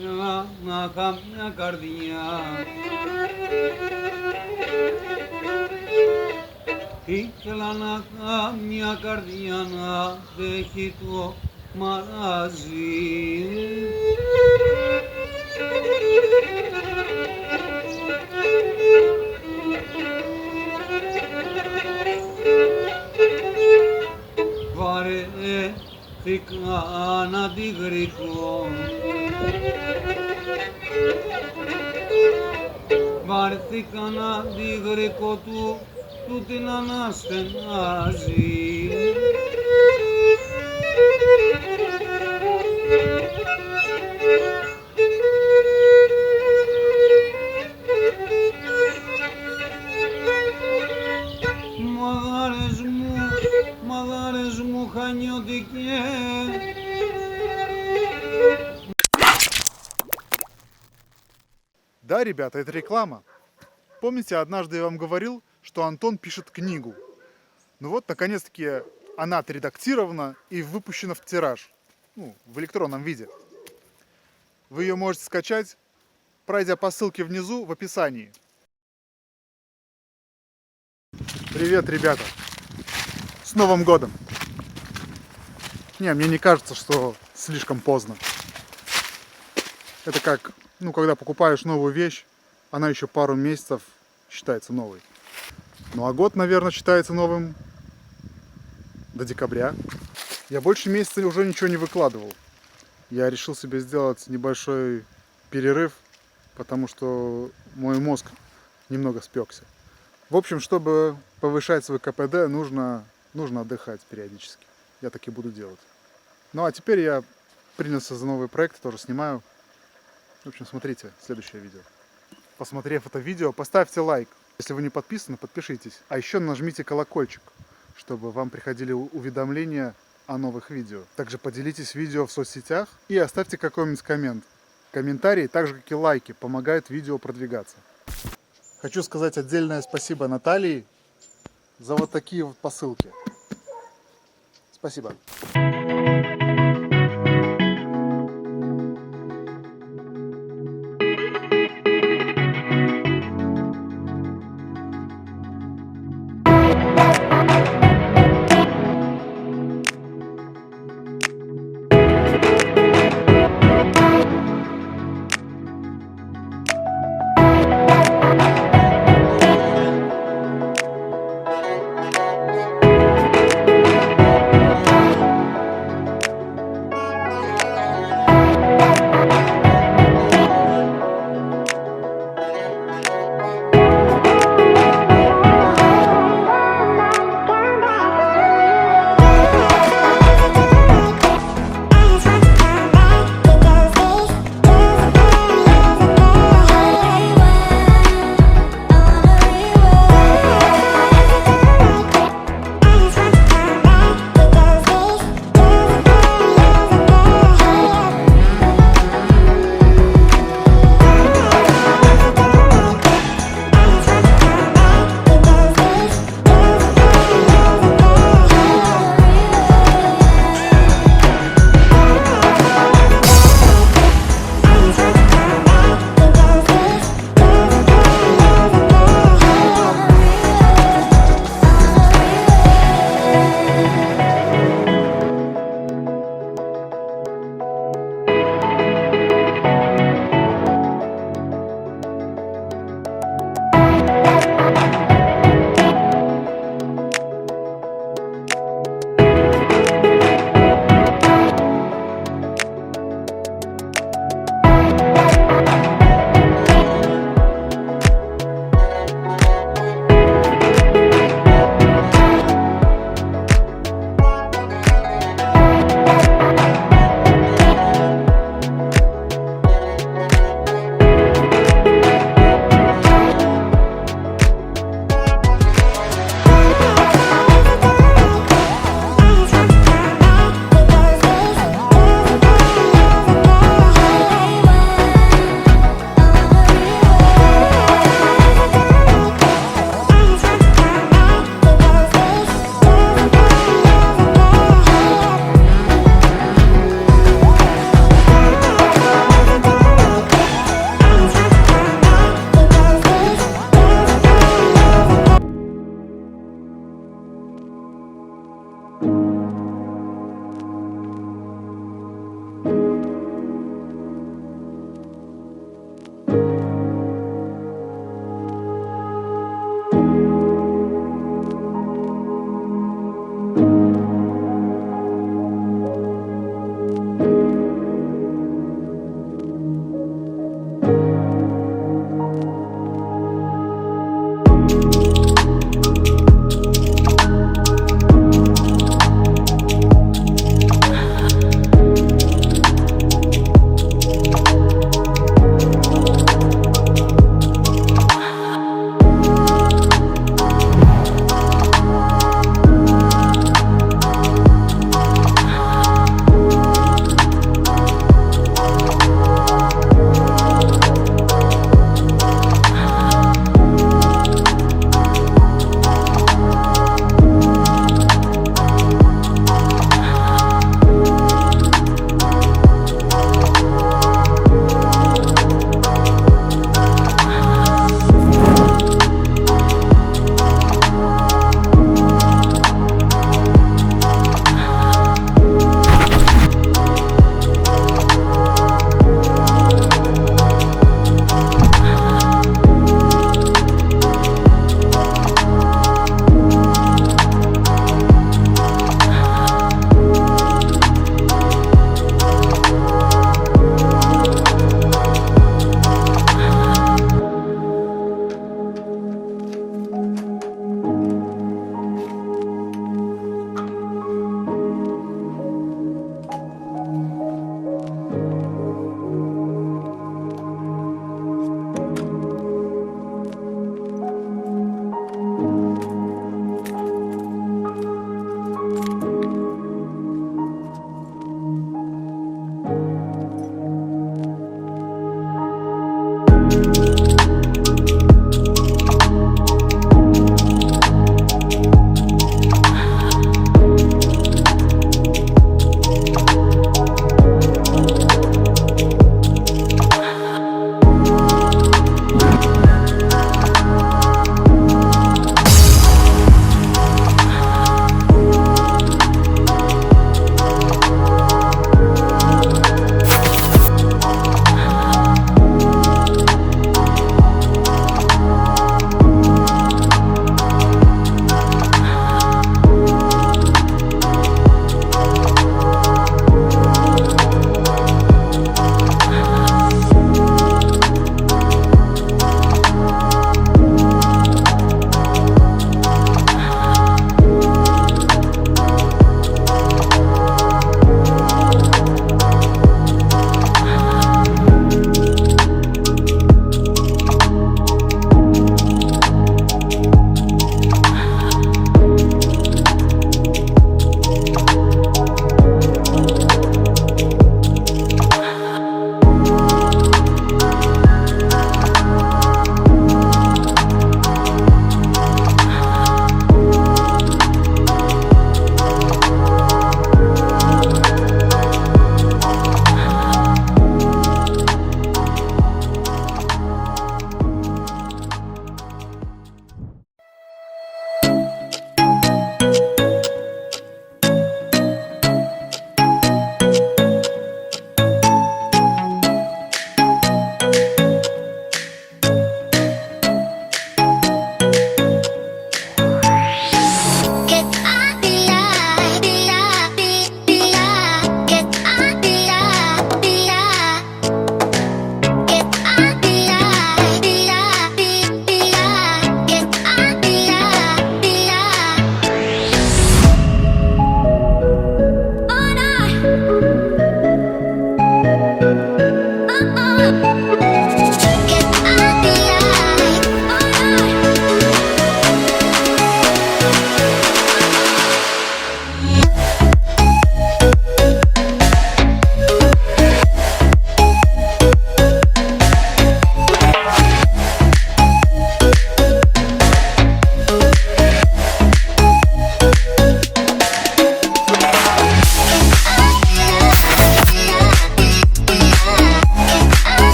la cambia cardia y que la cambia cardiana de Quito Marazi. Vare ficana di greco, vare ficana di greco tu te nastenazi. Μαγάρες μου χανιώτικε. Да, ребята, это реклама. Помните, однажды я вам говорил, что Антон пишет книгу? Ну вот, наконец-таки, она отредактирована и выпущена в тираж. Ну, в электронном виде. Вы ее можете скачать, пройдя по ссылке внизу в описании. Привет, ребята! С Новым годом! Не, мне не кажется, что слишком поздно. Это как, когда покупаешь новую вещь, она еще пару месяцев считается новой. Ну а год, наверное, считается новым до декабря. Я больше месяца уже ничего не выкладывал. Я решил себе сделать небольшой перерыв, потому что мой мозг немного спекся. В общем, чтобы повышать свой КПД, нужно отдыхать периодически. Я так и буду делать. Ну а теперь я принялся за новый проект, тоже снимаю. В общем, смотрите следующее видео. Посмотрев это видео, поставьте лайк. Если вы не подписаны, подпишитесь. А еще нажмите колокольчик, чтобы вам приходили уведомления о новых видео. Также поделитесь видео в соцсетях и оставьте какой-нибудь коммент. Комментарии, так же как и лайки, помогают видео продвигаться. Хочу сказать отдельное спасибо Наталье за вот такие вот посылки. Спасибо.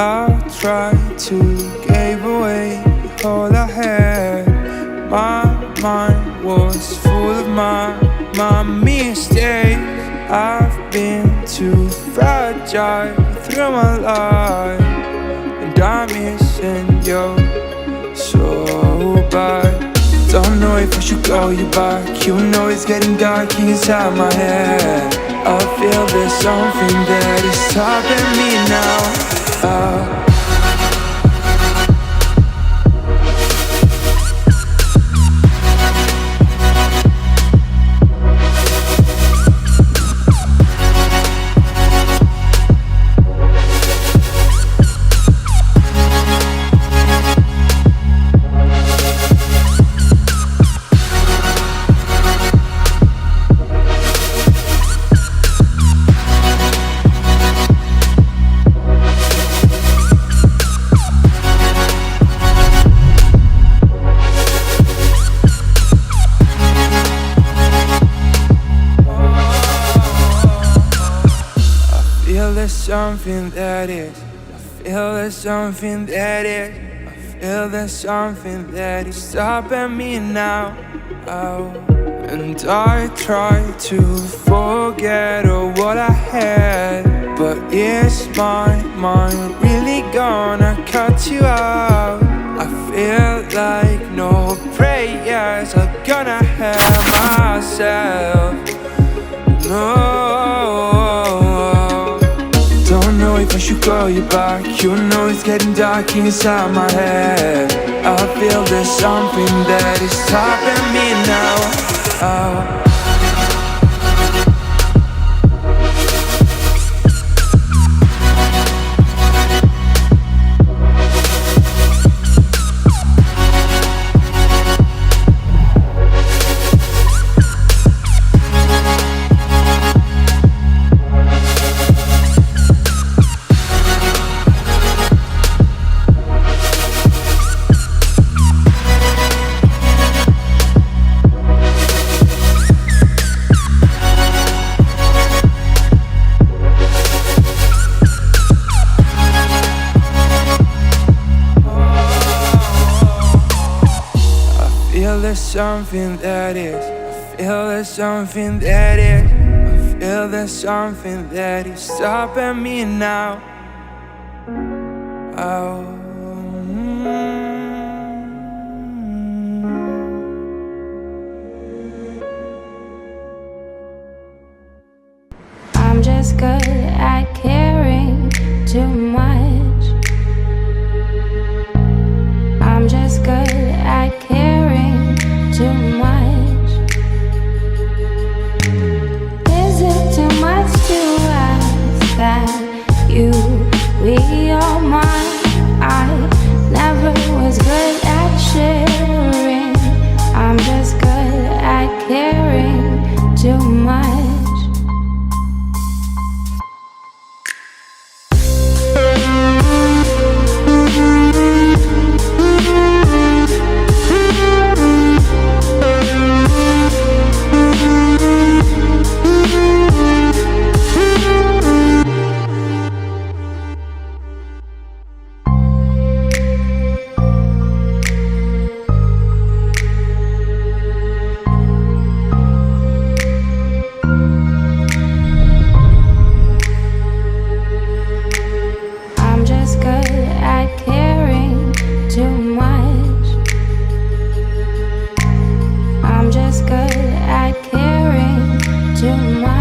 I tried to give away all I had. My mind was full of my mistakes. I've been too fragile through my life, and I'm missing you so bad. Don't know if I should call you back. You know it's getting dark inside my head. I feel there's something that is stopping me now. There's something that is, I feel there's something that is, I feel there's something that is stopping me now. And I try to forget all what I had, but is my mind really gonna cut you out? I feel like no prayers are gonna help myself. No, don't know if I should call you back. You know it's getting dark inside my head. I feel there's something that is stopping me now. There's something that is, I feel there's something that is, I feel there's something that is stopping me now. I'm just good at caring too much. I'm just good at caring too much. Is it too much to ask that you be all mine? I never was good at sharing. I'm just good at caring too much. I'm just good at caring too much.